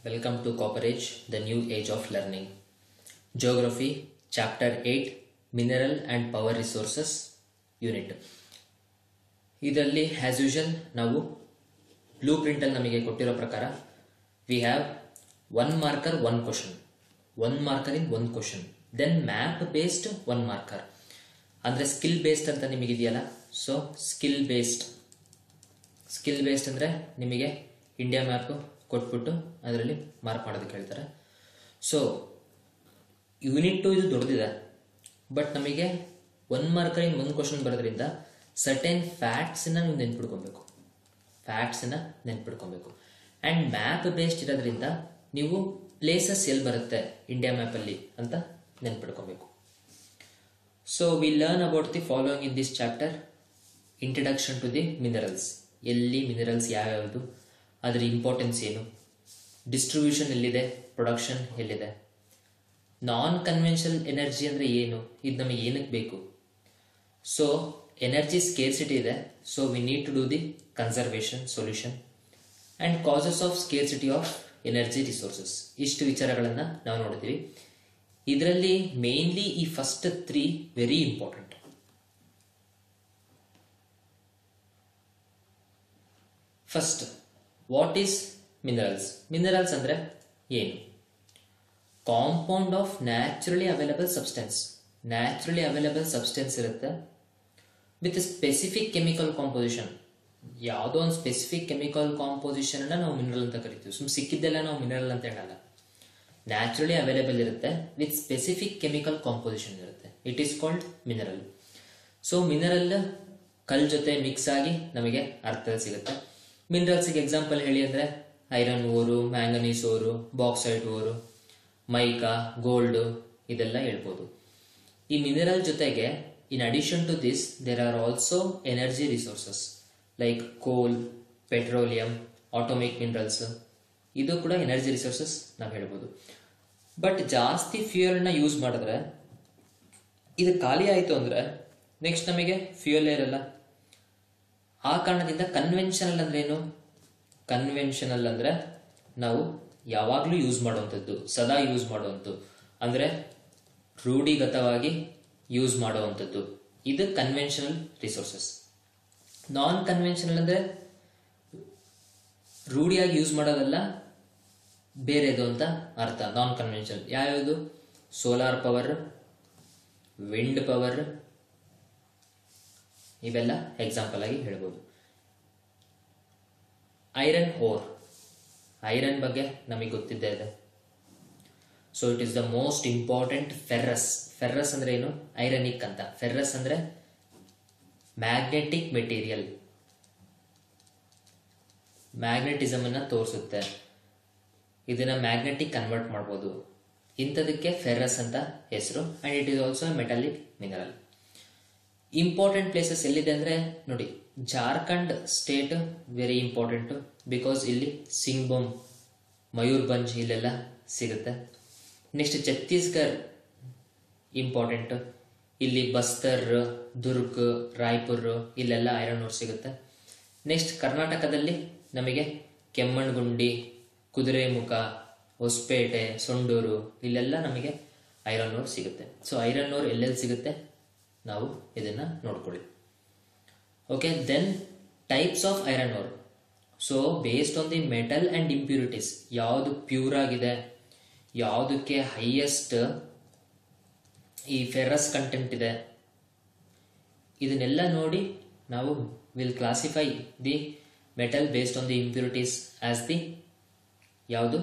Welcome to Copperage, the new age of learning. Geography, Chapter 8, Mineral and Power Resources, Unit. ಇದರಲ್ಲಿ as usual ನಾವು blue print ಅಲ್ಲಿ ನಮಗೆ ಕೊಟ್ಟಿರೋ ಪ್ರಕಾರ we have one marker one question, one marker in one question, then map based one marker ಅಂದ್ರೆ skill based ಅಂತ ನಿಮಗೆ ಇದೆಯಲ್ಲ. ಸೊ ಸ್ಕಿಲ್ ಬೇಸ್ಡ್ ಅಂದ್ರೆ ನಿಮಗೆ ಇಂಡಿಯಾ ಮ್ಯಾಪ್ ಕೊಟ್ಬಿಟ್ಟು ಅದರಲ್ಲಿ ಮಾರ್ಕ್ ಮಾಡೋದಕ್ಕೆ ಹೇಳ್ತಾರೆ. ಸೊ ಯೂನಿಟ್ 2 ಇದು ದೊಡ್ಡದಿದೆ, ಬಟ್ ನಮಗೆ ಒನ್ ಮಾರ್ಕರ್ ಇನ್ ಒಂದು ಕ್ವಶನ್ ಬರೋದ್ರಿಂದ ಸರ್ಟೆನ್ ಫ್ಯಾಕ್ಟ್ಸನ್ನ ನೀವು ನೆನ್ಪಿಡ್ಕೊಬೇಕು. ಆ್ಯಂಡ್ ಮ್ಯಾಪ್ ಬೇಸ್ಡ್ ಇರೋದ್ರಿಂದ ನೀವು ಪ್ಲೇಸಸ್ ಎಲ್ಲಿ ಬರುತ್ತೆ ಇಂಡಿಯಾ ಮ್ಯಾಪಲ್ಲಿ ಅಂತ ನೆನ್ಪಿಡ್ಕೊಬೇಕು. So we learn about the following in this chapter. Introduction to the minerals, ಎಲ್ಲಿ ಮಿನರಲ್ಸ್ ಯಾವ್ಯಾವುದು, ಅದರ ಇಂಪಾರ್ಟೆನ್ಸ್ ಏನು, ಡಿಸ್ಟ್ರಿಬ್ಯೂಷನ್ ಎಲ್ಲಿದೆ, ಪ್ರೊಡಕ್ಷನ್ ಎಲ್ಲಿದೆ, ನಾನ್ ಕನ್ವೆನ್ಷನಲ್ ಎನರ್ಜಿ ಅಂದರೆ ಏನು, ಇದು ನಮಗೆ ಏನಕ್ಕೆ ಬೇಕು. ಸೊ ಎನರ್ಜಿ ಸ್ಕೇರ್ಸಿಟಿ ಇದೆ, so we need to do the conservation solution and causes of scarcity of energy resources. ಇಷ್ಟು ವಿಚಾರಗಳನ್ನು ನಾವು ನೋಡ್ತೀವಿ. ಇದರಲ್ಲಿ ಮೇನ್ಲಿ ಈ first 3 very important. First, what is minerals? Minerals ಅಂದ್ರೆ ಏನು? Compound of naturally available substance. Naturally available substance ಇರುತ್ತೆ with specific chemical composition. ಯಾವುದೋ ಒಂದು ಸ್ಪೆಸಿಫಿಕ್ ಕೆಮಿಕಲ್ ಕಾಂಪೋಸಿಷನ್ ಅನ್ನ ನಾವು ಮಿನರಲ್ ಅಂತ ಕರಿತೀವಿ. ಸಿಕ್ಕಿದ್ದೆಲ್ಲ ನಾವು ಮಿನರಲ್ ಅಂತ ಹೇಳಲ್ಲ. ನ್ಯಾಚುರಲಿ ಅವೈಲೇಬಲ್ ಇರುತ್ತೆ ವಿತ್ ಸ್ಪೆಸಿಫಿಕ್ ಕೆಮಿಕಲ್ ಕಾಂಪೋಸಿಷನ್ ಇರುತ್ತೆ. It is called mineral. So mineral ಕಲ್ ಜೊತೆ ಮಿಕ್ಸ್ ಆಗಿ ನಮಗೆ ಅರ್ಥದಲ್ಲಿ ಸಿಗುತ್ತೆ. ಮಿನರಲ್ಸ್ಗೆ ಎಕ್ಸಾಂಪಲ್ ಹೇಳಿ ಅಂದರೆ iron ore, manganese ore, bauxite ore, mica, gold, ಇದೆಲ್ಲ ಹೇಳ್ಬೋದು. ಈ ಮಿನರಲ್ ಜೊತೆಗೆ in addition to this there are also energy resources like coal, petroleum, atomic minerals. ಇದು ಕೂಡ ಎನರ್ಜಿ ರಿಸೋರ್ಸಸ್ ನಾವು ಹೇಳ್ಬೋದು. ಬಟ್ ಜಾಸ್ತಿ ಫ್ಯೂಯಲ್ನ ಯೂಸ್ ಮಾಡಿದ್ರೆ ಇದು ಖಾಲಿ ಆಯಿತು ಅಂದರೆ ನೆಕ್ಸ್ಟ್ ನಮಗೆ ಫ್ಯೂಯಲ್ ಇರಲ್ಲ. ಆ ಕಾರಣದಿಂದ ಕನ್ವೆನ್ಷನಲ್ ಅಂದ್ರೆ ಏನು? ಕನ್ವೆನ್ಷನಲ್ ಅಂದ್ರೆ ನಾವು ಯಾವಾಗಲೂ ಯೂಸ್ ಮಾಡುವಂಥದ್ದು, ಸದಾ ಯೂಸ್ ಮಾಡುವಂಥದ್ದು, ಅಂದ್ರೆ ರೂಢಿಗತವಾಗಿ ಯೂಸ್ ಮಾಡುವಂಥದ್ದು. ಇದು ಕನ್ವೆನ್ಷನಲ್ ರಿಸೋರ್ಸಸ್. ನಾನ್ ಕನ್ವೆನ್ಷನಲ್ ಅಂದ್ರೆ ರೂಢಿಯಾಗಿ ಯೂಸ್ ಮಾಡೋದಲ್ಲ, ಬೇರೆದು ಅಂತ ಅರ್ಥ. ನಾನ್ ಕನ್ವೆನ್ಷನಲ್ ಯಾವ್ಯಾವುದು? ಸೋಲಾರ್ ಪವರ್, ವಿಂಡ್ ಪವರ್, ಇವೆಲ್ಲ ಎಕ್ಸಾಂಪಲ್ ಆಗಿ ಹೇಳ್ಬೋದು. ಐರನ್ ಓರ್, ಐರನ್ ಬಗ್ಗೆ ನಮಗೆ ಗೊತ್ತಿದ್ದೇ ಇದೆ. So it is the most important. Ferrous ಅಂದ್ರೆ ಏನು? ಐರನಿಕ್ ಅಂತ. ಫೆರ್ರಸ್ ಅಂದ್ರೆ ಮ್ಯಾಗ್ನೆಟಿಕ್ ಮೆಟೀರಿಯಲ್, ಮ್ಯಾಗ್ನೆಟಿಸಮ್ ಅನ್ನ ತೋರಿಸುತ್ತೆ. ಇದನ್ನ ಮ್ಯಾಗ್ನೆಟಿಕ್ ಕನ್ವರ್ಟ್ ಮಾಡ್ಬೋದು. ಇಂಥದಕ್ಕೆ ಫೆರ್ರಸ್ ಅಂತ ಹೆಸರು. And it is also metallic mineral. Important places ಎಲ್ಲಿದೆ ಅಂದ್ರೆ ನೋಡಿ, Jharkhand state very important because ಇಲ್ಲಿ ಸಿಂಗ್ಬಮ್, ಮಯೂರ್ಭಂಜ್ ಇಲ್ಲೆಲ್ಲ ಸಿಗುತ್ತೆ. Next Chhattisgarh important. ಇಲ್ಲಿ ಬಸ್ತರ್, ದುರ್ಗ್, ರಾಯ್ಪುರ್ ಇಲ್ಲೆಲ್ಲ ಐರನ್ ಓರ್ ಸಿಗುತ್ತೆ. ನೆಕ್ಸ್ಟ್ ಕರ್ನಾಟಕದಲ್ಲಿ ನಮಗೆ ಕೆಮ್ಮಣ್ಗುಂಡಿ, ಕುದುರೆಮುಖ, ಹೊಸಪೇಟೆ, ಸೊಂಡೂರು ಇಲ್ಲೆಲ್ಲ ನಮಗೆ ಐರನ್ ಓರ್ ಸಿಗುತ್ತೆ. ಸೊ ಐರನ್ ಓರ್ ಎಲ್ಲೆಲ್ಲಿ ಸಿಗುತ್ತೆ ನಾವು ಇದನ್ನ ನೋಡ್ಕೊಳ್ಳಿ. Okay, then types of iron ore. So based on the metal and impurities, ಯಾವುದು ಪ್ಯೂರ್ ಆಗಿದೆ, ಯಾವುದಕ್ಕೆ ಹೈಯೆಸ್ಟ್ ಈ ಫೆರಸ್ ಕಂಟೆಂಟ್ ಇದೆ, ಇದನ್ನೆಲ್ಲ ನೋಡಿ ನಾವು will classify the metal based on the impurities as the ಯಾವುದು?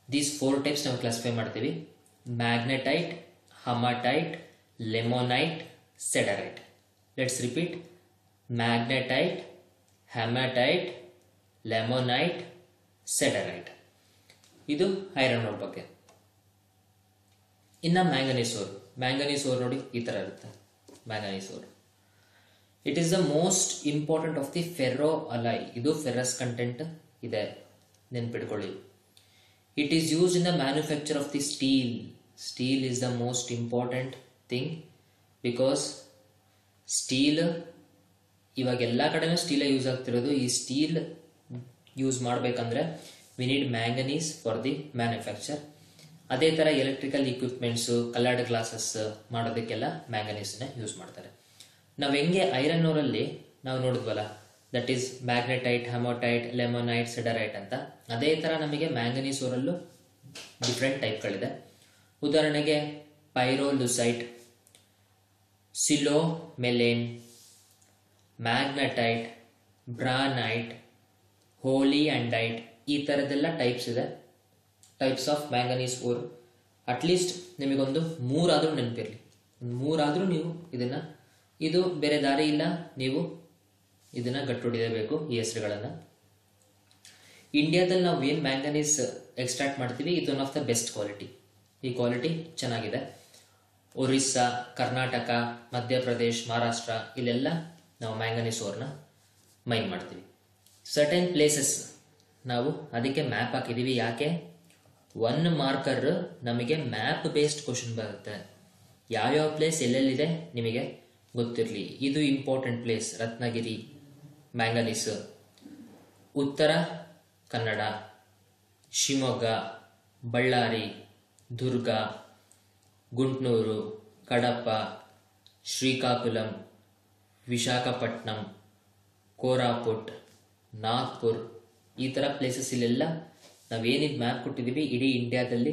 ದೀಸ್ 4 ಟೈಪ್ಸ್ ನಾವು ಕ್ಲಾಸಿಫೈ ಮಾಡ್ತೀವಿ. Magnetite, hematite, limonite, siderite. Let's repeat: magnetite, hematite, limonite, siderite. ಇದು ಐರನ್ ಓರ್ ಬಗ್ಗೆ. ಇನ್ನು ಮ್ಯಾಂಗನೀಸ್ ಓರ್ ನೋಡಿ ಈ ತರ ಇರುತ್ತೆ. Manganese ore it is the most important of the ferro alloy. ಇದು ಫೆರಸ್ ಕಂಟೆಂಟ್ ಇದೆ, ನೆನ್ಪಿಡ್ಕೊಳ್ಳಿ. It is used in the manufacture of the steel. Steel is the most important thing because steel ಇವಾಗ ಎಲ್ಲ ಕಡೆನೂ ಸ್ಟೀಲೇ ಯೂಸ್ ಆಗ್ತಿರೋದು. ಈ steel use ಮಾಡಬೇಕಂದ್ರೆ we need manganese for the manufacture. ಅದೇ ಥರ ಎಲೆಕ್ಟ್ರಿಕಲ್ ಇಕ್ವಿಪ್ಮೆಂಟ್ಸು, ಕಲರ್ಡ್ ಗ್ಲಾಸಸ್ ಮಾಡೋದಕ್ಕೆಲ್ಲ ಮ್ಯಾಂಗನೀಸ್ನ ಯೂಸ್ ಮಾಡ್ತಾರೆ. ನಾವು ಹೆಂಗೆ ಐರನ್ ಓರಲ್ಲಿ ನಾವು ನೋಡಿದ್ವಲ್ಲ, ದಟ್ ಈಸ್ ಮ್ಯಾಗ್ನೆಟೈಟ್, ಹೆಮೋಟೈಟ್, ಲೆಮೊನೈಟ್, ಸಿಡರೈಟ್ ಅಂತ. ಅದೇ ಥರ ನಮಗೆ ಮ್ಯಾಂಗನೀಸ್ ಓರಲ್ಲೂ ಡಿಫ್ರೆಂಟ್ ಟೈಪ್ಗಳಿದೆ. ಉದಾಹರಣೆಗೆ ಪೈರೋಲುಸೈಟ್, ಸಿಲೋಮೆಲೇನ್, ಮ್ಯಾಗ್ನೆಟೈಟ್, ಬ್ರಾನೈಟ್, ಹೋಲಿ ಆಂಡೈಟ್, ಈ ಥರದ್ದೆಲ್ಲ ಟೈಪ್ಸ್ ಇದೆ, types of manganese ore. At least ನಿಮಗೊಂದು 3 ಆದರೂ ನೆನಪಿರಲಿ, 3 ಆದರೂ ನೀವು ಇದನ್ನು, ಇದು ಬೇರೆ ದಾರಿ ಇಲ್ಲ, ನೀವು ಇದನ್ನು ಗಟ್ಟುಡಿಯಬೇಕು ಈ ಹೆಸರುಗಳನ್ನು. ಇಂಡಿಯಾದಲ್ಲಿ ನಾವು ಏನು ಮ್ಯಾಂಗನೀಸ್ ಎಕ್ಸ್ಟ್ರಾಕ್ಟ್ ಮಾಡ್ತೀವಿ, ಇದು one of the best quality. ಈ ಕ್ವಾಲಿಟಿ ಚೆನ್ನಾಗಿದೆ. ಒರಿಸ್ಸಾ, ಕರ್ನಾಟಕ, ಮಧ್ಯಪ್ರದೇಶ್, ಮಹಾರಾಷ್ಟ್ರ ಇಲ್ಲೆಲ್ಲ ನಾವು ಮ್ಯಾಂಗನೀಸ್ ಓರ್ನ ಮೈನ್ ಮಾಡ್ತೀವಿ. ಸರ್ಟೆನ್ ಪ್ಲೇಸಸ್ ನಾವು ಅದಕ್ಕೆ ಮ್ಯಾಪ್ ಹಾಕಿದ್ದೀವಿ. ಯಾಕೆ? 1 ಮಾರ್ಕರ್ ನಮಗೆ ಮ್ಯಾಪ್ ಬೇಸ್ಡ್ ಕ್ವಶನ್ ಬರುತ್ತೆ. ಯಾವ್ಯಾವ ಪ್ಲೇಸ್ ಎಲ್ಲೆಲ್ಲಿದೆ ನಿಮಗೆ ಗೊತ್ತಿರಲಿ. ಇದು important place. Ratnagiri manganese, Uttara Kannada, Shivamogga, Ballari, ದುರ್ಗ, ಗುಂಟ್ನೂರು, ಕಡಪ, ಶ್ರೀಕಾಕುಲಂ, ವಿಶಾಖಪಟ್ಟಣಂ, ಕೋರಾಪುಟ್, ನಾಗ್ಪುರ್, ಈ ಥರ ಪ್ಲೇಸಸ್ ಇಲ್ಲೆಲ್ಲ ನಾವೇನಿದು ಮ್ಯಾಪ್ ಕೊಟ್ಟಿದ್ದೀವಿ, ಇಡೀ ಇಂಡಿಯಾದಲ್ಲಿ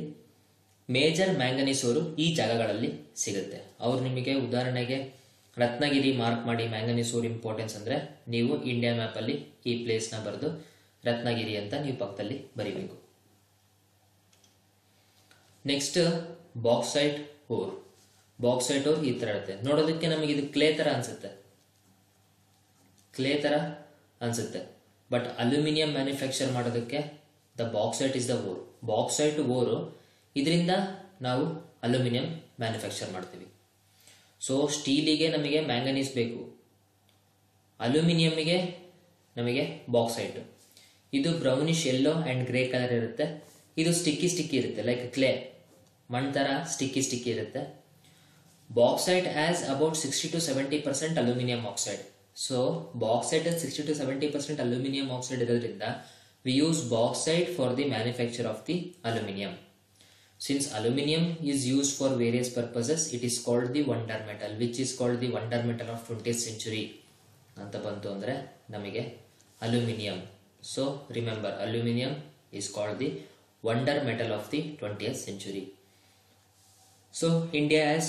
ಮೇಜರ್ ಮ್ಯಾಂಗನೀಸ್ ಓರು ಈ ಜಾಗಗಳಲ್ಲಿ ಸಿಗುತ್ತೆ. ಅವ್ರು ನಿಮಗೆ ಉದಾಹರಣೆಗೆ ರತ್ನಗಿರಿ ಮಾರ್ಕ್ ಮಾಡಿ ಮ್ಯಾಂಗನೀಸ್ ಓರ್ ಇಂಪಾರ್ಟೆನ್ಸ್ ಅಂದರೆ ನೀವು ಇಂಡಿಯಾ ಮ್ಯಾಪಲ್ಲಿ ಈ ಪ್ಲೇಸ್ನ ಬರೆದು ರತ್ನಗಿರಿ ಅಂತ ನೀವು ಪಕ್ಕದಲ್ಲಿ ಬರೀಬೇಕು. Next bauxite ore. Bauxite ore ಈ ಥರ ಇರುತ್ತೆ. ನೋಡೋದಕ್ಕೆ ನಮಗೆ ಇದು ಕ್ಲೇ ಥರ ಅನ್ಸುತ್ತೆ, ಬಟ್ ಅಲ್ಯೂಮಿನಿಯಂ ಮ್ಯಾನುಫ್ಯಾಕ್ಚರ್ ಮಾಡೋದಕ್ಕೆ the bauxite is the ore. Bauxite ore, ಇದರಿಂದ ನಾವು ಅಲ್ಯೂಮಿನಿಯಂ ಮ್ಯಾನುಫ್ಯಾಕ್ಚರ್ ಮಾಡ್ತೀವಿ. ಸೊ ಸ್ಟೀಲಿಗೆ ನಮಗೆ ಮ್ಯಾಂಗನೀಸ್ ಬೇಕು, ಅಲ್ಯೂಮಿನಿಯಂಗೆ ನಮಗೆ ಬಾಕ್ಸೈಟ್. ಇದು brownish yellow and grey colour ಇರುತ್ತೆ. ಇದು ಸ್ಟಿಕ್ಕಿ ಇರುತ್ತೆ, ಲೈಕ್ ಕ್ಲೇ, ಮಣ್ಣು ಥರ ಸ್ಟಿಕ್ಕಿ ಇರುತ್ತೆ. Bauxite as about 60 to 70% aluminium oxide. So bauxite 60 to 70% aluminium oxide ಇರೋದ್ರಿಂದ we use bauxite for the manufacture of the aluminium. Since aluminium is used for various purposes, it is called the wonder metal, which is called the wonder metal of 20th century ಅಂತ ಬಂತು ಅಂದರೆ ನಮಗೆ aluminium. So remember, aluminium is called the wonder metal of the 20th century. So India has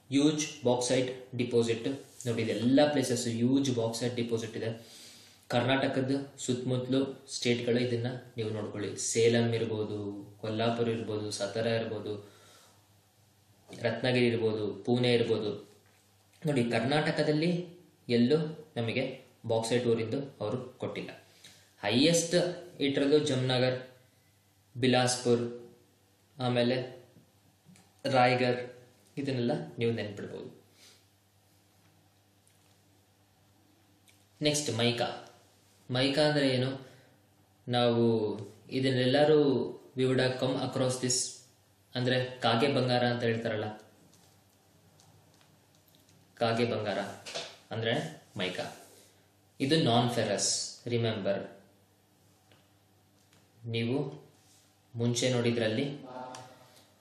huge bauxite deposit. ನೋಡಿ, ಇದೆಲ್ಲ places huge bauxite deposit ಇದೆ. ಕರ್ನಾಟಕದ ಸುತ್ತಮುತ್ತಲು ಸ್ಟೇಟ್ಗಳು ಇದನ್ನ ನೀವು ನೋಡ್ಕೊಳ್ಳಿ. ಸೇಲಂ ಇರ್ಬೋದು, ಕೊಲ್ಲಾಪುರ ಇರ್ಬೋದು, ಸತಾರ ಇರ್ಬೋದು, ರತ್ನಗಿರಿ ಇರ್ಬೋದು, ಪುಣೆ ಇರ್ಬೋದು. ನೋಡಿ, ಕರ್ನಾಟಕದಲ್ಲಿ ಎಲ್ಲೂ ನಮಗೆ ಬಾಕ್ಸೈಟ್ ಊರಿಂದು ಅವರು ಕೊಟ್ಟಿಲ್ಲ. ಹೈಯೆಸ್ಟ್ ಇಟ್ಟಿರೋದು ಜಮ್ನಗರ್, ಬಿಲಾಸ್ಪುರ್, ಆಮೇಲೆ ರಾಯ್ಗರ್, ಇದನ್ನೆಲ್ಲ ನೀವು ನೆನ್ಪಿಡ್ಬೋದು. ನೆಕ್ಸ್ಟ್ ಮೈಕಾ ಅಂದರೆ ಏನು? ನಾವು ಇದನ್ನೆಲ್ಲರೂ we would have come across this, ಅಂದರೆ ಕಾಗೆ ಬಂಗಾರ ಅಂತ ಹೇಳ್ತಾರಲ್ಲ, ಕಾಗೆ ಬಂಗಾರ ಅಂದರೆ ಮೈಕಾ. ಇದು ನಾನ್ ಫೆರಸ್. ರಿಮೆಂಬರ್, ನೀವು ಮುಂಚೆ ನೋಡಿದ್ರಲ್ಲಿ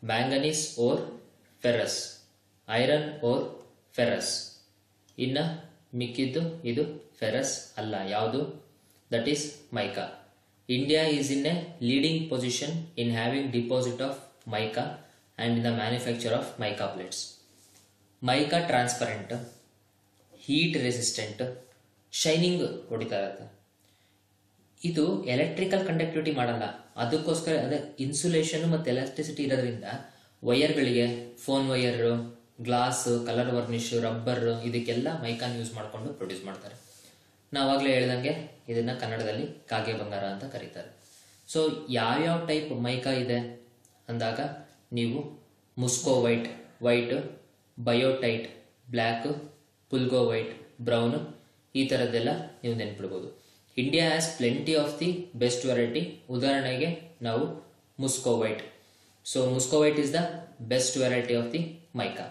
manganese ore ferrous, iron ore ferrous, ಇನ್ನು ಮಿಕ್ಕಿದ್ದು ಇದು ಫೆರಸ್ ಅಲ್ಲ. ಯಾವುದು? That is mica. India is in a leading position in having deposit of mica and in the manufacture of mica plates. Mica transparent, heat resistant, shining ಹೊಡಿತಾ ಇರುತ್ತೆ. ಇದು electrical conductivity ಮಾಡಲ್ಲ, ಅದಕ್ಕೋಸ್ಕರ ಅದೇ ಇನ್ಸುಲೇಷನ್ ಮತ್ತು ಎಲೆಕ್ಟ್ರಿಸಿಟಿ ಇರೋದ್ರಿಂದ ವೈರ್ಗಳಿಗೆ, phone wire, glass, colour varnish, rubber, ಇದಕ್ಕೆಲ್ಲ ಮೈಕಾನ್ ಯೂಸ್ ಮಾಡಿಕೊಂಡು ಪ್ರೊಡ್ಯೂಸ್ ಮಾಡ್ತಾರೆ. ನಾವಾಗಲೇ ಹೇಳ್ದಂಗೆ ಇದನ್ನ ಕನ್ನಡದಲ್ಲಿ ಕಾಗೆ ಬಂಗಾರ ಅಂತ ಕರೀತಾರೆ. ಸೊ ಯಾವ್ಯಾವ ಟೈಪ್ ಮೈಕಾ ಇದೆ ಅಂದಾಗ ನೀವು muscovite, biotite, black, phlogopite, brown, ಈ ಥರದ್ದೆಲ್ಲ ನೀವು ನೆನ್ಪಿಡ್ಬೋದು. India has plenty of the best variety. ಉದಾಹರಣೆಗೆ ನಾವು muscovite. So muscovite is the best variety of the mica.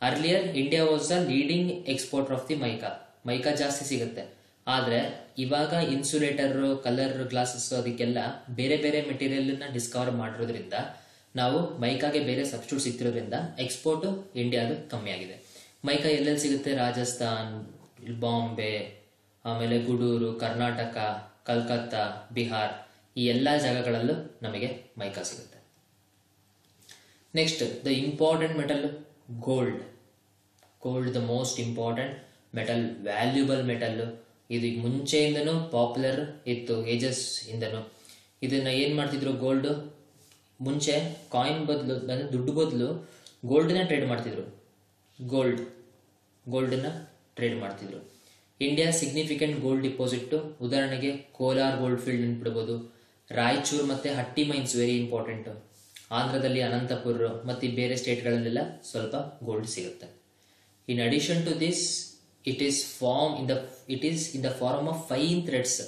Earlier India was the leading exporter of the mica. Mica ಜಾಸ್ತಿ ಸಿಗುತ್ತೆ. ಆದರೆ ಇವಾಗ ಇನ್ಸುಲೇಟರ್, ಕಲರ್ ಗ್ಲಾಸಸ್ ಅದಕ್ಕೆಲ್ಲ ಬೇರೆ ಬೇರೆ ಮೆಟೀರಿಯಲ್ನ Discover ಮಾಡಿರೋದ್ರಿಂದ ನಾವು ಮೈಕಾಗೆ ಬೇರೆ ಸಬ್ಸ್ಟಿಟ್ಯೂಟ್ ಸಿಗ್ತಿರೋದ್ರಿಂದ ಎಕ್ಸ್ಪೋರ್ಟ್ ಇಂಡಿಯಾದು ಕಮ್ಮಿ ಆಗಿದೆ. ಮೈಕಾ ಎಲ್ಲೆಲ್ಲಿ ಸಿಗುತ್ತೆ? ರಾಜಸ್ಥಾನ್, ಬಾಂಬೆ, ಆಮೇಲೆ ಗುಡೂರು, ಕರ್ನಾಟಕ, ಕಲ್ಕತ್ತಾ, ಬಿಹಾರ್, ಈ ಎಲ್ಲ ಜಾಗಗಳಲ್ಲೂ ನಮಗೆ ಮೈಕಾ ಸಿಗುತ್ತೆ. Next the important metal gold. Gold the most important metal, valuable metal. ಇದು ಮುಂಚೆಯಿಂದನೂ ಪಾಪ್ಯುಲರ್ ಇತ್ತು, ಏಜಸ್ ಇಂದನು. ಇದನ್ನ ಏನ್ ಮಾಡ್ತಿದ್ರು? ಗೋಲ್ಡ್ ಮುಂಚೆ ಕಾಯಿನ್ ಬದಲು, ಅಂದ್ರೆ ದುಡ್ಡು ಬದಲು ಗೋಲ್ಡ್ನ ಟ್ರೇಡ್ ಮಾಡ್ತಿದ್ರು. ಗೋಲ್ಡನ್ನ ಟ್ರೇಡ್ ಮಾಡ್ತಿದ್ರು. ಇಂಡಿಯಾ ಸಿಗ್ನಿಫಿಕೆಂಟ್ ಗೋಲ್ಡ್ ಡಿಪಾಸಿಟ್, ಉದಾಹರಣೆಗೆ ಕೋಲಾರ್ ಗೋಲ್ಡ್ ಫೀಲ್ಡ್ ನೆನ್ಪಿಡ್ಬೋದು. ರಾಯಚೂರು ಮತ್ತೆ ಹಟ್ಟಿ ಮೈನ್ಸ್ ವೆರಿ ಇಂಪಾರ್ಟೆಂಟ್. ಆಂಧ್ರದಲ್ಲಿ ಅನಂತಪುರ ಮತ್ತು ಬೇರೆ ಸ್ಟೇಟ್ಗಳಲ್ಲೆಲ್ಲ ಸ್ವಲ್ಪ ಗೋಲ್ಡ್ ಸಿಗುತ್ತೆ. In addition to this, it is in the form of fine threads.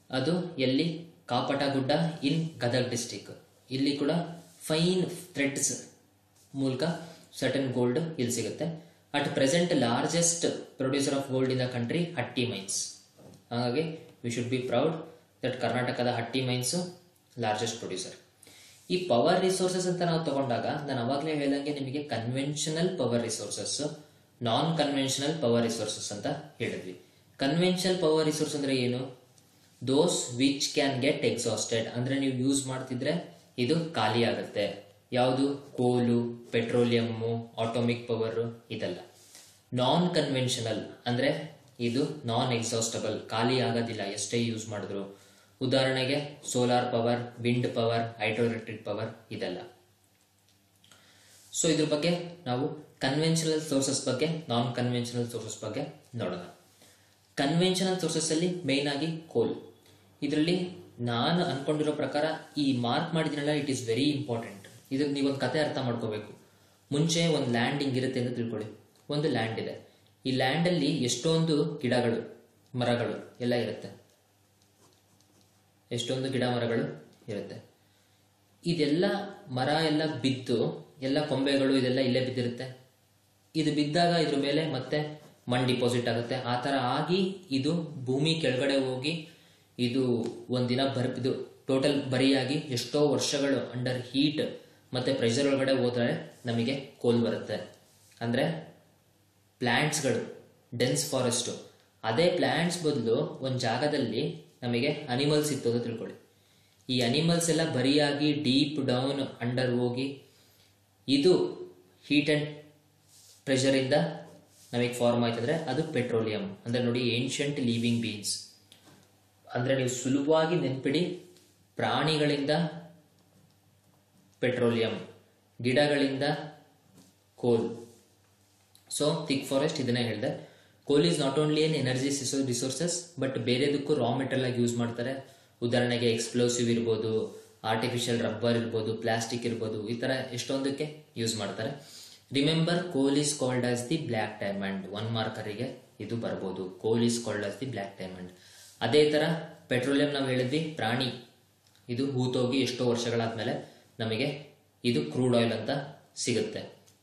ಅದು ಎಲ್ಲಿ? Kappatagudda in Gadag district. ಇಲ್ಲಿ ಕೂಡ ಫೈನ್ ಥ್ರೆಡ್ಸ್ ಮೂಲಕ ಸರ್ಟನ್ ಗೋಲ್ಡ್ ಇಲ್ಲಿ ಸಿಗುತ್ತೆ. At present largest producer of gold in the country Hatti mines. ಹಾಗಾಗಿ we should be proud that ಕರ್ನಾಟಕದ Hatti mines largest producer. ಈ ಪವರ್ ರಿಸೋರ್ಸಸ್ ಅಂತ ನಾವು ತಗೊಂಡಾಗ ನಾನು ಅವಾಗಲೇ ಹೇಳ್ದಂಗೆ ನಿಮಗೆ conventional power resources, non conventional power resources ಅಂತ ಹೇಳಿದ್ವಿ. ಕನ್ವೆನ್ಷನಲ್ ಪವರ್ ರಿಸೋರ್ಸ್ ಅಂದ್ರೆ ಏನು? ದೋಸ್ ವಿಚ್ ಕ್ಯಾನ್ ಗೆಟ್ ಎಕ್ಸಾಸ್ಟೆಡ್, ಅಂದ್ರೆ ನೀವು ಯೂಸ್ ಮಾಡ್ತಿದ್ರೆ ಇದು ಖಾಲಿ ಆಗುತ್ತೆ. ಯಾವುದು? ಕೋಲು, ಪೆಟ್ರೋಲಿಯಮ್ಮು, ಆಟೋಮಿಕ್ ಪವರ್, ಇದೆಲ್ಲ. ನಾನ್ ಕನ್ವೆನ್ಷನಲ್ ಅಂದ್ರೆ ಇದು ನಾನ್ ಎಕ್ಸಾಸ್ಟಬಲ್, ಖಾಲಿ ಆಗೋದಿಲ್ಲ ಎಷ್ಟೇ ಯೂಸ್ ಮಾಡಿದ್ರು. ಉದಾಹರಣೆಗೆ solar power, wind power, hydro electric power, ಇದೆಲ್ಲ. ಸೊ ಇದ್ರ ಬಗ್ಗೆ ನಾವು ಕನ್ವೆನ್ಷನಲ್ ಸೋರ್ಸಸ್ ಬಗ್ಗೆ, ನಾನ್ ಕನ್ವೆನ್ಷನಲ್ ಸೋರ್ಸಸ್ ಬಗ್ಗೆ ನೋಡೋಣ. ಕನ್ವೆನ್ಷನಲ್ ಸೋರ್ಸಸ್ ಅಲ್ಲಿ ಮೇನ್ ಆಗಿ ಕೋಲ್. ಇದರಲ್ಲಿ ನಾನು ಅನ್ಕೊಂಡಿರೋ ಪ್ರಕಾರ ಈ ಮಾರ್ಕ್ ಮಾಡಿದ್ನಲ್ಲ, ಇಟ್ ಈಸ್ ವೆರಿ ಇಂಪಾರ್ಟೆಂಟ್. ಇದಕ್ಕೆ ನೀವೊಂದು ಕತೆ ಅರ್ಥ ಮಾಡ್ಕೋಬೇಕು. ಮುಂಚೆ ಒಂದು ಲ್ಯಾಂಡ್ ಹಿಂಗಿರುತ್ತೆ ಅಂತ ತಿಳ್ಕೊಳ್ಳಿ. ಒಂದು ಲ್ಯಾಂಡ್ ಇದೆ. ಈ ಲ್ಯಾಂಡ್ ಅಲ್ಲಿ ಎಷ್ಟೊಂದು ಗಿಡಗಳು, ಮರಗಳು ಎಲ್ಲ ಇರುತ್ತೆ. ಎಷ್ಟೊಂದು ಗಿಡ ಮರಗಳು ಇರುತ್ತೆ. ಇದೆಲ್ಲ ಮರ ಎಲ್ಲ ಬಿದ್ದು, ಎಲ್ಲ ಕೊಂಬೆಗಳು ಇದೆಲ್ಲ ಇಲ್ಲೇ ಬಿದ್ದಿರುತ್ತೆ. ಇದು ಬಿದ್ದಾಗ ಇದ್ರ ಮೇಲೆ ಮತ್ತೆ ಮಣ್ಣು ಡಿಪಾಸಿಟ್ ಆಗುತ್ತೆ. ಆ ತರ ಆಗಿ ಇದು ಭೂಮಿ ಕೆಳಗಡೆ ಹೋಗಿ ಇದು ಒಂದಿನ ಇದು ಟೋಟಲ್ ಬರಿಯಾಗಿ ಎಷ್ಟೋ ವರ್ಷಗಳು ಅಂಡರ್ ಹೀಟ್ ಮತ್ತೆ ಪ್ರೆಷರ್ ಒಳಗಡೆ ಹೋದ್ರೆ ನಮಗೆ ಕೋಲ್ ಬರುತ್ತೆ. ಅಂದ್ರೆ ಪ್ಲಾಂಟ್ಸ್ಗಳು, ಡೆನ್ಸ್ ಫಾರೆಸ್ಟ್. ಅದೇ ಪ್ಲಾಂಟ್ಸ್ ಬದಲು ಒಂದು ಜಾಗದಲ್ಲಿ ನಮಗೆ ಅನಿಮಲ್ಸ್ ಇತ್ತು ಅಂತ ತಿಳ್ಕೊಳ್ಳಿ. ಈ ಅನಿಮಲ್ಸ್ ಎಲ್ಲ ಬರಿಯಾಗಿ ಡೀಪ್ ಡೌನ್ ಅಂಡರ್ ಹೋಗಿ ಇದು ಹೀಟ್ ಅಂಡ್ ಪ್ರೆಷರ್ ಇಂದ ನಮಗೆ ಫಾರ್ಮ್ ಆಯ್ತಂದ್ರೆ ಅದು ಪೆಟ್ರೋಲಿಯಂ. ಅಂದ್ರೆ ನೋಡಿ, ಏನ್ಷಂಟ್ ಲಿವಿಂಗ್ ಬೀನ್ಸ್ ಅಂದ್ರೆ ನೀವು ಸುಲಭವಾಗಿ ನೆನ್ಪಿಡಿ, ಪ್ರಾಣಿಗಳಿಂದ ಪೆಟ್ರೋಲಿಯಂ, ಗಿಡಗಳಿಂದ ಕೋಲ್. ಸೊ ಥಿಕ್ ಫಾರೆಸ್ಟ್ ಇದನ್ನೇ ಹೇಳಿದೆ. Coal is not only an energy resources, but ಬೇರೆದಕ್ಕೂ ರಾ ಮೆಟೀರಿಯಲ್ ಆಗಿ ಯೂಸ್ ಮಾಡ್ತಾರೆ. ಉದಾಹರಣೆಗೆ ಎಕ್ಸ್ಪ್ಲೋಸಿವ್ ಇರ್ಬೋದು, ಆರ್ಟಿಫಿಷಿಯಲ್ ರಬ್ಬರ್ ಇರ್ಬೋದು, ಪ್ಲಾಸ್ಟಿಕ್ ಇರ್ಬೋದು, ಈ ತರ ಎಷ್ಟೊಂದಕ್ಕೆ ಯೂಸ್ ಮಾಡ್ತಾರೆ. ರಿಮೆಂಬರ್, ಕೋಲ್ is called as the black diamond. 1 ಮಾರ್ಕರಿಗೆ ಇದು ಬರ್ಬೋದು. ಕೋಲ್ is called as the black diamond. ಅದೇ ತರ ಪೆಟ್ರೋಲಿಯಂ ನಾವು ಹೇಳಿದ್ವಿ, ಪ್ರಾಣಿ. ಇದು ಹೂತೋಗಿ ಎಷ್ಟೋ ವರ್ಷಗಳಾದ್ಮೇಲೆ ನಮಗೆ ಇದು ಕ್ರೂಡ್ ಆಯಿಲ್ ಅಂತ ಸಿಗುತ್ತೆ.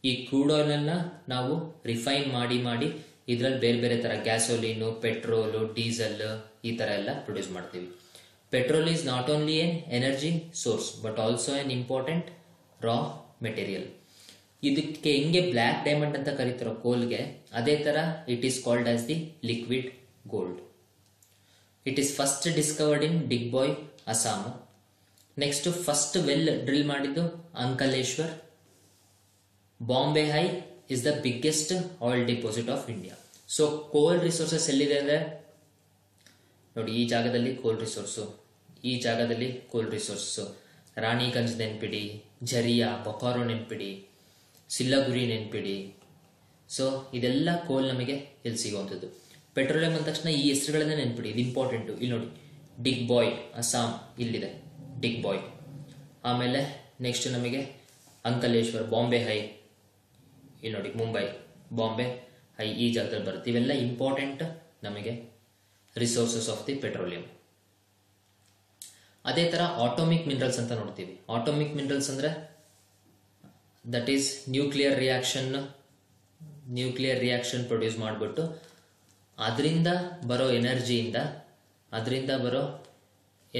ಈ ಕ್ರೂಡ್ ಆಯಿಲ್ ಅನ್ನ ನಾವು ರಿಫೈನ್ ಮಾಡಿ ಇದ್ರಲ್ಲಿ ಬೇರೆ ಬೇರೆ ತರ ಗ್ಯಾಸೋಲಿನು, ಪೆಟ್ರೋಲು, ಡೀಸೆಲ್, ಈ ತರ ಎಲ್ಲ ಪ್ರೊಡ್ಯೂಸ್ ಮಾಡ್ತೀವಿ. Petrol is not only an energy source but also an important raw material. ಇದಕ್ಕೆ ಹೆಂಗೆ ಬ್ಲ್ಯಾಕ್ ಡೈಮಂಡ್ ಅಂತ ಕರೀತಾರೋ ಕೋಲ್ಗೆ, ಅದೇ ತರ it is called as the liquid gold. It is first discovered in Digboi, Assam. Next first well drill ಮಾಡಿದ್ದು Ankleshwar. Bombay High is the biggest oil deposit of India. So coal resources ಎಲ್ಲಿದೆ ಅಂದ್ರೆ ನೋಡಿ, ಈ ಜಾಗದಲ್ಲಿ ಕೋಲ್ ರಿಸೋರ್ಸು, ಈ ಜಾಗದಲ್ಲಿ ಕೋಲ್ ರಿಸೋರ್ಸು. ರಾಣಿಗಂಜ್ ನೆನ್ಪಿಡಿ, ಝರಿಯಾ, ಬೊಕಾರೋ ನೆನ್ಪಿಡಿ, ಸಿಲ್ಲಗುರಿ ನೆನ್ಪಿಡಿ. ಸೊ ಇದೆಲ್ಲ ಕೋಲ್ ನಮಗೆ ಇಲ್ಲಿ ಸಿಗುವಂಥದ್ದು. ಪೆಟ್ರೋಲಿಯಂ ಅಂದ ತಕ್ಷಣ ಈ ಹೆಸರುಗಳನ್ನ ನೆನ್ಪಿಡಿ, ಇದು ಇಂಪಾರ್ಟೆಂಟು. ಇಲ್ಲಿ ನೋಡಿ, ಡಿಗ್ ಬಾಯ್, ಅಸ್ಸಾಂ, ಇಲ್ಲಿದೆ ಡಿಗ್ ಬಾಯ್. ಆಮೇಲೆ ನೆಕ್ಸ್ಟ್ ನಮಗೆ ಅಂಕಲೇಶ್ವರ್, ಬಾಂಬೆ ಹೈ, ಇಲ್ಲಿ ನೋಡಿ ಮುಂಬೈ, ಬಾಂಬೆ ಹೈ, ಈ ಜಾಗದಲ್ಲಿ ಬರುತ್ತೆ. ಇವೆಲ್ಲ ಇಂಪಾರ್ಟೆಂಟ್ ನಮಗೆ ರಿಸೋರ್ಸಸ್ ಆಫ್ ದಿ ಪೆಟ್ರೋಲಿಯಂ. ಅದೇ ತರ ಆಟೋಮಿಕ್ ಮಿನರಲ್ಸ್ ಅಂತ ನೋಡ್ತೀವಿ. ಆಟೋಮಿಕ್ ಮಿನರಲ್ಸ್ ಅಂದ್ರೆ that is nuclear reaction produce ಮಾಡಿಬಿಟ್ಟು ಅದರಿಂದ ಬರೋ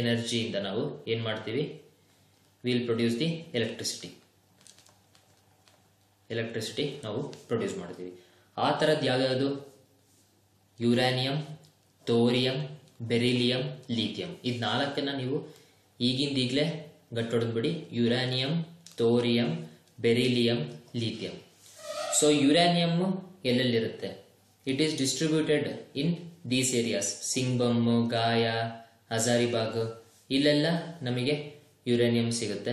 ಎನರ್ಜಿಯಿಂದ ನಾವು ಏನು ಮಾಡ್ತೀವಿ, ವಿಲ್ ಪ್ರೊಡ್ಯೂಸ್ ದಿ ಎಲೆಕ್ಟ್ರಿಸಿಟಿ ನಾವು ಪ್ರೊಡ್ಯೂಸ್ ಮಾಡ್ತೀವಿ. ಆ ಥರದ್ದು ಯಾವ್ಯಾವುದು? Uranium, thorium, beryllium, lithium. ಇದು 4 ನೀವು ಈಗಲೇ ಗಟ್ಟೊಡೆದ್ಬಿಡಿ. Uranium, thorium, beryllium, lithium. So uranium ಎಲ್ಲೆಲ್ಲಿರುತ್ತೆ? It is distributed in these areas. ಸಿಂಗ್ಬಮ್, ಗಾಯಾ, ಹಜಾರಿಬಾಗ್, ಇಲ್ಲೆಲ್ಲ ನಮಗೆ ಯುರೇನಿಯಂ ಸಿಗುತ್ತೆ.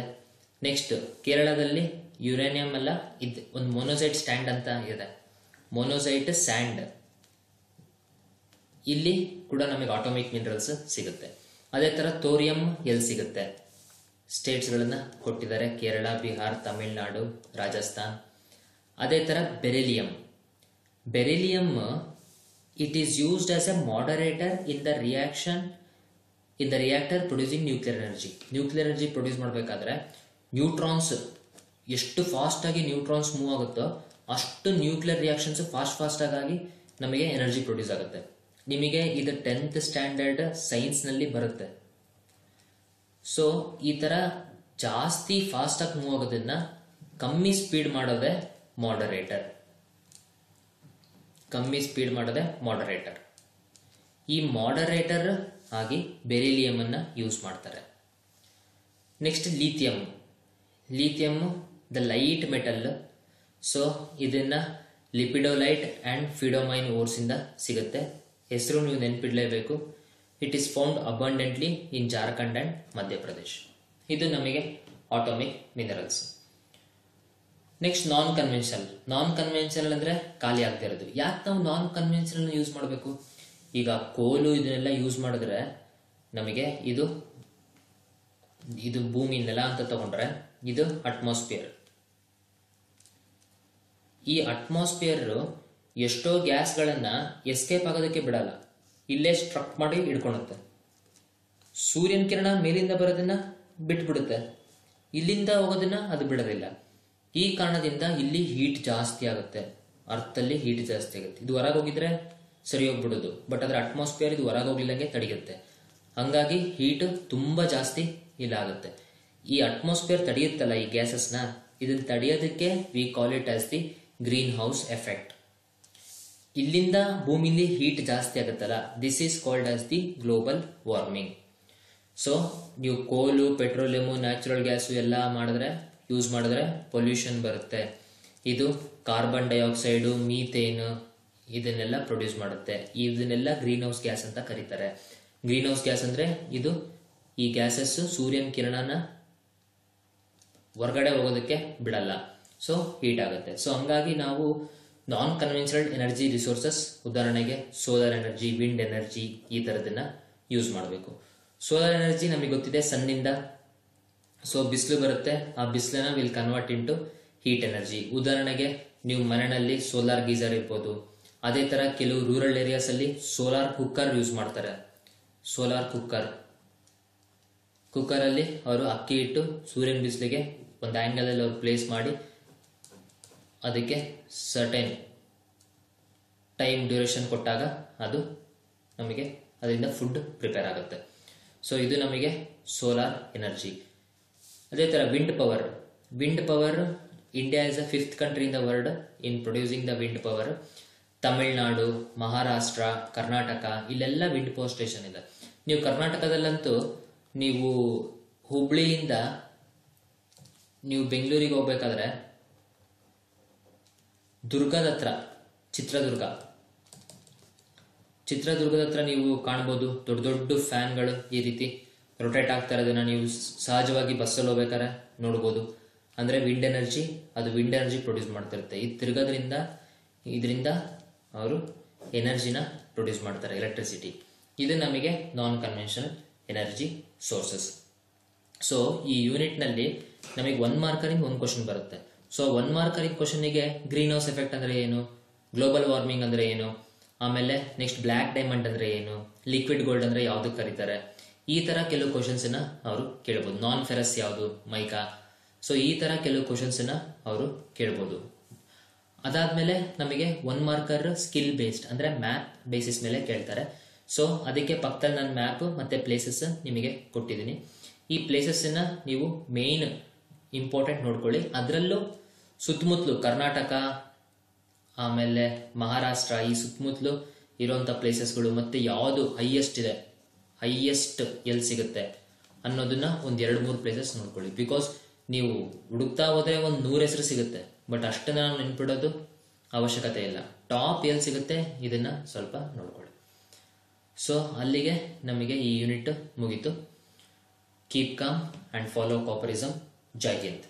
ನೆಕ್ಸ್ಟ್ ಕೇರಳದಲ್ಲಿ ಯುರೇನಿಯಂ ಅಲ್ಲ, ಇದು ಒಂದು ಮೊನೋಸೈಟ್ ಸ್ಟ್ಯಾಂಡ್ ಅಂತ ಇದೆ, ಮೊನೋಸೈಟ್ ಸ್ಯಾಂಡ್. ಇಲ್ಲಿ ಕೂಡ ನಮಗೆ ಆಟೋಮಿಕ್ ಮಿನರಲ್ಸ್ ಸಿಗುತ್ತೆ. ಅದೇ ಥರ ಥೋರಿಯಂ ಎಲ್ಲಿ ಸಿಗುತ್ತೆ? ಸ್ಟೇಟ್ಸ್ಗಳನ್ನು ಕೊಟ್ಟಿದ್ದಾರೆ, ಕೇರಳ, ಬಿಹಾರ್, ತಮಿಳುನಾಡು, ರಾಜಸ್ಥಾನ್. ಅದೇ ಥರ beryllium it is used as A moderator in the reactor producing nuclear energy produce ಮಾಡಬೇಕಾದ್ರೆ ನ್ಯೂಟ್ರಾನ್ಸ್ ಎಷ್ಟು ಫಾಸ್ಟಾಗಿ ನ್ಯೂಟ್ರಾನ್ಸ್ ಮೂವ್ ಆಗುತ್ತೋ ಅಷ್ಟು ನ್ಯೂಕ್ಲಿಯರ್ ರಿಯಾಕ್ಷನ್ಸ್ ಫಾಸ್ಟ್ ಆಗಿ ನಮಗೆ ಎನರ್ಜಿ ಪ್ರೊಡ್ಯೂಸ್ ಆಗುತ್ತೆ. ನಿಮಗೆ ಇದು 10th ಸ್ಟ್ಯಾಂಡರ್ಡ್ ಸೈನ್ಸ್ನಲ್ಲಿ ಬರುತ್ತೆ. ಸೊ ಈ ಥರ ಜಾಸ್ತಿ ಫಾಸ್ಟಾಗಿ ಮೂವ್ ಆಗೋದನ್ನ ಕಮ್ಮಿ ಸ್ಪೀಡ್ ಮಾಡೋದೇ ಮಾಡರೇಟರ್. ಈ ಮಾಡರೇಟರ್ ಆಗಿ ಬೆರಿಲಿಯಂ ಅನ್ನ ಯೂಸ್ ಮಾಡ್ತಾರೆ. Next lithium the light metal. So ಇದನ್ನ ಲಿಪಿಡೋಲೈಟ್ ಅಂಡ್ ಫಿಡೋಮೈನ್ ಓರ್ಸ್ ಇಂದ ಸಿಗುತ್ತೆ. ಹೆಸರು ನೀವು ನೆನಪಿಡಲೇಬೇಕು. It is found abundantly in Jharkhand and Madhya Pradesh. ಇದು ನಮಗೆ atomic minerals. Next non conventional ಅಂದ್ರೆ ಖಾಲಿ ಆಗದೆ ಇರೋದು. ಯಾಕೆ ನಾವು ನಾನ್ ಕನ್ವೆನ್ಷನಲ್ ಯೂಸ್ ಮಾಡಬೇಕು? ಈಗ ಕೋಲು ಇದನ್ನೆಲ್ಲ ಯೂಸ್ ಮಾಡಿದ್ರೆ ನಮಗೆ ಇದು ಭೂಮಿ ನೆಲ ಅಂತ ತಗೊಂಡ್ರೆ ಇದು ಅಟ್ಮಾಸ್ಫಿಯರ್. ಈ ಅಟ್ಮಾಸ್ಫಿಯರ್ ಎಷ್ಟೋ ಗ್ಯಾಸ್ಗಳನ್ನ ಎಸ್ಕೇಪ್ ಆಗೋದಕ್ಕೆ ಬಿಡಲ್ಲ, ಇಲ್ಲೇ ಸ್ಟ್ರಕ್ ಮಾಡಿ ಹಿಡ್ಕೊಳುತ್ತೆ. ಸೂರ್ಯನ ಕಿರಣ ಮೇಲಿಂದ ಬರೋದನ್ನ ಬಿಟ್ಬಿಡುತ್ತೆ, ಇಲ್ಲಿಂದ ಹೋಗೋದನ್ನ ಅದು ಬಿಡೋದಿಲ್ಲ. ಈ ಕಾರಣದಿಂದ ಇಲ್ಲಿ ಹೀಟ್ ಜಾಸ್ತಿ ಆಗುತ್ತೆ, ಅರ್ಥಲ್ಲಿ ಹೀಟ್ ಜಾಸ್ತಿ ಆಗುತ್ತೆ. ಇದು ಹೊರಗೆ ಹೋಗಿದ್ರೆ ಸರಿ ಹೋಗ್ಬಿಡೋದು, ಬಟ್ ಅದರ ಅಟ್ಮಾಸ್ಫಿಯರ್ ಇದು ಹೊರಗೆ ಹೋಗ್ಲಿಲ್ಲಂಗೆ ತಡೆಯುತ್ತೆ. ಹಂಗಾಗಿ ಹೀಟ್ ತುಂಬಾ ಜಾಸ್ತಿ ಇಲ್ಲ ಆಗುತ್ತೆ. ಈ ಅಟ್ಮಾಸ್ಫಿಯರ್ ತಡೆಯುತ್ತಲ್ಲ ಈ ಗ್ಯಾಸಸ್ನ, ಇದನ್ನ ತಡೆಯೋದಕ್ಕೆ we call it as the green house effect. ಇಲ್ಲಿಂದ ಭೂಮಿಲಿ ಹೀಟ್ ಜಾಸ್ತಿ ಆಗುತ್ತಲ್ಲ, this is called as the global warming. So ನೀವು ಕೋಲು, ಪೆಟ್ರೋಲಿಯಮು, ನ್ಯಾಚುರಲ್ ಗ್ಯಾಸು ಎಲ್ಲ ಯೂಸ್ ಮಾಡಿದ್ರೆ ಪೊಲ್ಯೂಷನ್ ಬರುತ್ತೆ. ಇದು ಕಾರ್ಬನ್ ಡೈಆಕ್ಸೈಡು, ಮೀಥೇನ್ ಇದನ್ನೆಲ್ಲ ಪ್ರೊಡ್ಯೂಸ್ ಮಾಡುತ್ತೆ. ಇದನ್ನೆಲ್ಲ ಗ್ರೀನ್ ಹೌಸ್ ಗ್ಯಾಸ್ ಅಂತ ಕರೀತಾರೆ. ಗ್ರೀನ್ ಹೌಸ್ ಗ್ಯಾಸ್ ಅಂದ್ರೆ ಈ ಗ್ಯಾಸಸ್ ಸೂರ್ಯನ ಕಿರಣನ ಹೊರಗಡೆ ಹೋಗೋದಕ್ಕೆ ಬಿಡಲ್ಲ, ಸೊ ಹೀಟ್ ಆಗುತ್ತೆ. ಸೊ ಹಂಗಾಗಿ ನಾವು ನಾನ್ ಕನ್ವೆನ್ಷನಲ್ ಎನರ್ಜಿ ರಿಸೋರ್ಸಸ್, ಉದಾಹರಣೆಗೆ ಸೋಲಾರ್ ಎನರ್ಜಿ, ವಿಂಡ್ ಎನರ್ಜಿ, ಈ ತರದನ್ನ ಯೂಸ್ ಮಾಡಬೇಕು. ಸೋಲಾರ್ ಎನರ್ಜಿ ನಮಗೆ ಗೊತ್ತಿದೆ ಸನ್ನಿಂದ. ಸೊ ಬಿಸಿಲು ಬರುತ್ತೆ, ಆ ಬಿಸಿಲನ್ನ will convert into heat energy. ಉದಾಹರಣೆಗೆ ನೀವು ಮನೆಯಲ್ಲಿ ಸೋಲಾರ್ ಗೀಸರ್ ಇರ್ಬೋದು. ಅದೇ ತರ ಕೆಲವು ರೂರಲ್ ಏರಿಯಾಸ್ ಅಲ್ಲಿ ಸೋಲಾರ್ ಕುಕ್ಕರ್ ಯೂಸ್ ಮಾಡ್ತಾರೆ. ಸೋಲಾರ್ ಕುಕ್ಕರ್ ಅಲ್ಲಿ ಅವರು ಅಕ್ಕಿ ಇಟ್ಟು ಸೂರ್ಯನ ಬಿಸಿಲಿಗೆ ಒಂದು ಆಂಗಲ್ ಅಲ್ಲಿ ಅವರು ಪ್ಲೇಸ್ ಮಾಡಿ ಅದಕ್ಕೆ ಸರ್ಟೈನ್ ಟೈಮ್ ಡ್ಯೂರೇಷನ್ ಕೊಟ್ಟಾಗ ಅದು ನಮಗೆ ಅದರಿಂದ ಫುಡ್ ಪ್ರಿಪೇರ್ ಆಗುತ್ತೆ. ಸೊ ಇದು ನಮಗೆ ಸೋಲಾರ್ ಎನರ್ಜಿ. ಅದೇ ತರ wind power India is a 5th country in the world in producing the wind power. Tamil Nadu, Maharashtra, Karnataka ಇಲ್ಲೆಲ್ಲ ವಿಂಡ್ ಪವರ್ ಸ್ಟೇಷನ್ ಇದೆ. ನೀವು ಕರ್ನಾಟಕದಲ್ಲಂತೂ ನೀವು ಹುಬ್ಳಿಯಿಂದ ನೀವು ಬೆಂಗಳೂರಿಗೆ ಹೋಗ್ಬೇಕಾದ್ರೆ ದುರ್ಗದ ಹತ್ರ, ಚಿತ್ರದುರ್ಗದ ಹತ್ರ ನೀವು ಕಾಣ್ಬೋದು ದೊಡ್ಡ ದೊಡ್ಡ ಫ್ಯಾನ್ಗಳು ಈ ರೀತಿ ರೊಟೇಟ್ ಆಗ್ತಾ ಇರೋದನ್ನ ನೀವು ಸಹಜವಾಗಿ ಬಸ್ಸಲ್ಲಿ ಹೋಗ್ಬೇಕಾದ್ರೆ ನೋಡ್ಬೋದು. ಅಂದ್ರೆ ವಿಂಡ್ ಎನರ್ಜಿ ಪ್ರೊಡ್ಯೂಸ್ ಮಾಡ್ತಿರುತ್ತೆ. ಇದು ತಿರ್ಗೋದ್ರಿಂದ ಇದರಿಂದ ಅವರು ಎನರ್ಜಿನ ಪ್ರೊಡ್ಯೂಸ್ ಮಾಡ್ತಾರೆ, ಎಲೆಕ್ಟ್ರಿಸಿಟಿ. ಇದು ನಮಗೆ ನಾನ್ ಕನ್ವೆನ್ಷನಲ್ ಎನರ್ಜಿ ಸೋರ್ಸಸ್. ಸೊ ಈ ಯೂನಿಟ್ ನಲ್ಲಿ ನಮಗೆ 1 ಮಾರ್ಕರಿಂಗ್ ಒಂದು ಕ್ವಶನ್ ಬರುತ್ತೆ. ಸೊ 1 ಮಾರ್ಕರಿಂಗ್ ಕ್ವಶನ್ಗೆ ಗ್ರೀನ್ ಹೌಸ್ ಎಫೆಕ್ಟ್ ಅಂದ್ರೆ ಏನು, ಗ್ಲೋಬಲ್ ವಾರ್ಮಿಂಗ್ ಅಂದ್ರೆ ಏನು, ಆಮೇಲೆ ನೆಕ್ಸ್ಟ್ ಬ್ಲ್ಯಾಕ್ ಡೈಮಂಡ್ ಅಂದ್ರೆ ಏನು, ಲಿಕ್ವಿಡ್ ಗೋಲ್ಡ್ ಅಂದ್ರೆ ಯಾವ್ದಕ್ಕೆ ಕರೀತಾರೆ, ಈ ತರ ಕೆಲವು ಕ್ವಶನ್ಸ್ ಅವರು ಕೇಳಬಹುದು. ನಾನ್ ಫೆರಸ್ ಯಾವುದು, ಮೈಕಾ. ಸೊ ಈ ತರ ಕೆಲವು ಕ್ವಶನ್ಸ್ ಅವರು ಕೇಳಬಹುದು. ಅದಾದ್ಮೇಲೆ ನಮಗೆ 1 ಮಾರ್ಕರ್ ಸ್ಕಿಲ್ ಬೇಸ್ಡ್ ಅಂದ್ರೆ ಮ್ಯಾಪ್ ಬೇಸಿಸ್ ಮೇಲೆ ಕೇಳ್ತಾರೆ. ಸೊ ಅದಕ್ಕೆ ಪಕ್ಕದಲ್ಲಿ ನಾನು ಮ್ಯಾಪ್ ಮತ್ತೆ ಪ್ಲೇಸಸ್ ನಿಮಗೆ ಕೊಟ್ಟಿದ್ದೀನಿ. ಈ ಪ್ಲೇಸಸ್ ನೀವು ಮೇನ್ ಇಂಪಾರ್ಟೆಂಟ್ ನೋಡ್ಕೊಳ್ಳಿ. ಅದರಲ್ಲೂ ಸುತ್ತಮುತ್ತಲು ಕರ್ನಾಟಕ ಆಮೇಲೆ ಮಹಾರಾಷ್ಟ್ರ ಈ ಸುತ್ತಮುತ್ತಲು ಇರುವಂತ ಪ್ಲೇಸಸ್ಗಳು ಮತ್ತೆ ಯಾವುದು ಹೈಯೆಸ್ಟ್ ಇದೆ, ಹೈಯೆಸ್ಟ್ ಎಲ್ಲಿ ಸಿಗುತ್ತೆ ಅನ್ನೋದನ್ನ ಒಂದ್ 2-3 ಪ್ಲೇಸಸ್ ನೋಡ್ಕೊಳ್ಳಿ. ಬಿಕಾಸ್ ನೀವು ಹುಡುಕ್ತಾ ಹೋದ್ರೆ 100 ಹೆಸರು ಸಿಗುತ್ತೆ, ಬಟ್ ಅಷ್ಟನ್ನ ನಾವು ನೆನ್ಪಿಡೋದು ಅವಶ್ಯಕತೆ ಇಲ್ಲ. ಟಾಪ್ ಎಲ್ಲಿ ಸಿಗುತ್ತೆ ಇದನ್ನ ಸ್ವಲ್ಪ ನೋಡ್ಕೊಳ್ಳಿ. ಸೊ ಅಲ್ಲಿಗೆ ನಮಗೆ ಈ ಯೂನಿಟ್ ಮುಗೀತು. ಕೀಪ್ ಕಾಮ್ ಅಂಡ್ ಫಾಲೋ ಕಾಪರಿಸಮ್. ಜೈ ಹಿಂದ್.